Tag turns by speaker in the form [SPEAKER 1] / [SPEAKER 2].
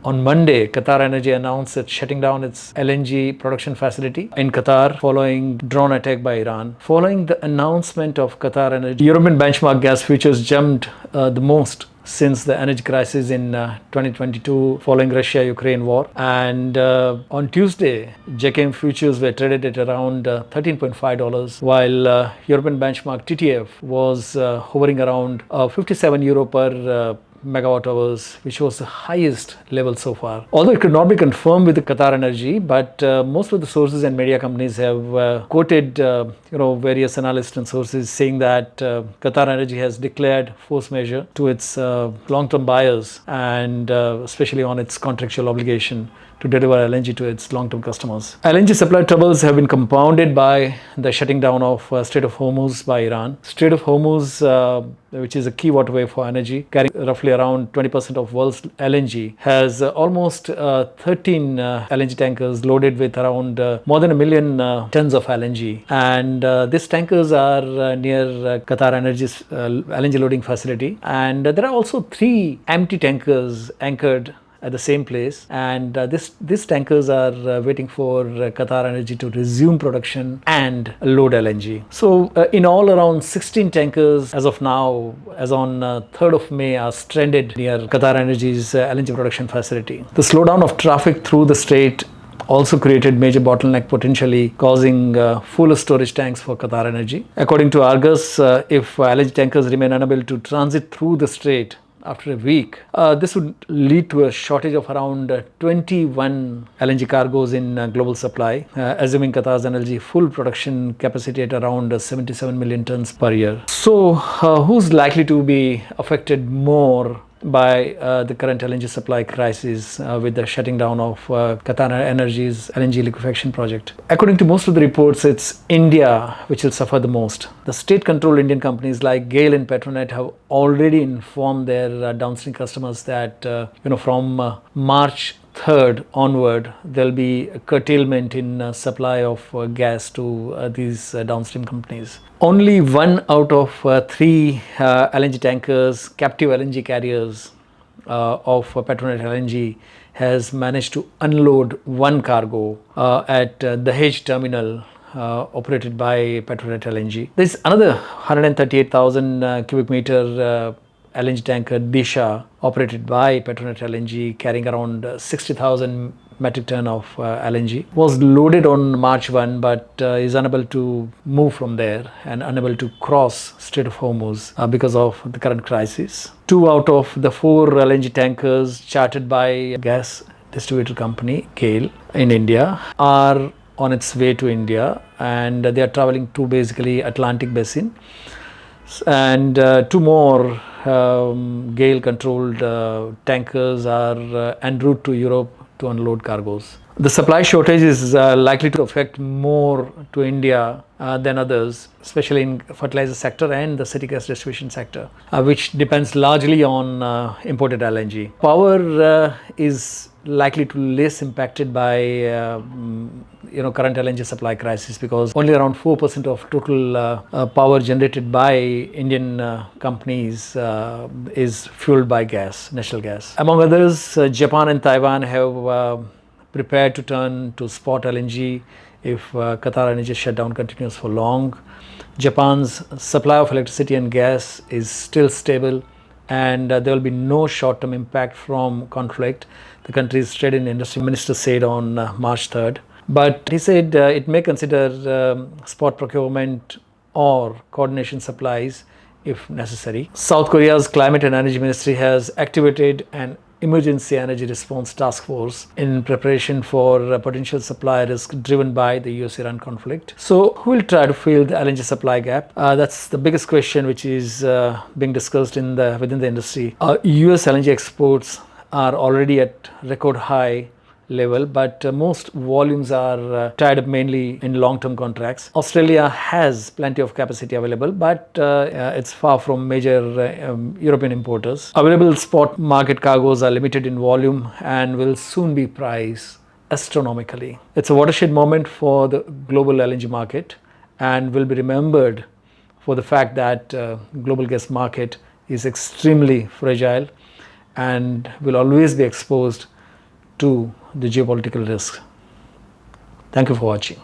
[SPEAKER 1] On Monday, Qatar Energy announced it's shutting down its LNG production facility in Qatar following drone attack by Iran. Following the announcement of Qatar Energy, European benchmark gas futures jumped the most since the energy crisis in 2022 following Russia-Ukraine war. And on Tuesday, JKM futures were traded at around $13.5, while European benchmark TTF was hovering around €57 per megawatt hours, which was the highest level so far. Although it could not be confirmed with the Qatar Energy, but most of the sources and media companies have quoted various analysts and sources saying that Qatar Energy has declared force majeure to its long-term buyers, and especially on its contractual obligation to deliver LNG to its long-term customers. LNG supply troubles have been compounded by the shutting down of Strait of Hormuz by Iran. Strait of Hormuz, which is a key waterway for energy, carrying roughly around 20% of world's LNG, has almost 13 LNG tankers loaded with around more than 1 million tons of LNG. And these tankers are near Qatar Energy's LNG loading facility. And there are also 3 empty tankers anchored at the same place, and these tankers are waiting for Qatar Energy to resume production and load LNG. So in all, around 16 tankers as of now, as on 3rd of May, are stranded near Qatar Energy's LNG production facility. The slowdown of traffic through the strait also created major bottleneck, potentially causing fuller storage tanks for Qatar Energy. According to Argus, if LNG tankers remain unable to transit through the strait after a week, this would lead to a shortage of around 21 LNG cargoes in global supply, assuming Qatar's energy full production capacity at around 77 million tons per year. So, who's likely to be affected more by the current LNG supply crisis with the shutting down of Qatar Energy's LNG liquefaction project? According to most of the reports, it's India which will suffer the most. The state-controlled Indian companies like GAIL and Petronet have already informed their downstream customers that from March 3rd onward, there'll be a curtailment in supply of gas to these downstream companies. Only 1 out of 3 LNG tankers, captive LNG carriers of Petronet LNG, has managed to unload 1 cargo at the Dahej terminal operated by Petronet LNG. There's another 138,000 cubic meter LNG tanker Disha, operated by Petronet LNG, carrying around 60,000 metric ton of LNG, was loaded on March 1 but is unable to move from there and unable to cross Strait of Hormuz because of the current crisis. 2 out of the 4 LNG tankers chartered by gas distributor company GAIL in India are on its way to India, and they are traveling to basically Atlantic Basin. And 2 more GAIL controlled tankers are en route to Europe to unload cargoes. The supply shortage is likely to affect more to India than others, especially in fertilizer sector and the city gas distribution sector, which depends largely on imported LNG. Power is likely to be less impacted by current LNG supply crisis, because only around 4% of total power generated by Indian companies is fueled by gas, natural gas. Among others, Japan and Taiwan have prepared to turn to spot LNG if Qatar Energy shutdown continues for long. Japan's supply of electricity and gas is still stable, and there will be no short-term impact from conflict, the country's trade and industry minister said on March 3rd. But he said it may consider spot procurement or coordination supplies if necessary. South Korea's climate and energy ministry has activated an emergency energy response task force in preparation for potential supply risk driven by the US-Iran conflict. So who will try to fill the LNG supply gap? That's the biggest question which is being discussed within the industry. US LNG exports are already at record high level, but most volumes are tied up mainly in long-term contracts. Australia has plenty of capacity available, but it's far from major European importers. Available spot market cargoes are limited in volume and will soon be priced astronomically. It's a watershed moment for the global LNG market and will be remembered for the fact that global gas market is extremely fragile and will always be exposed to the geopolitical risks. Thank you for watching.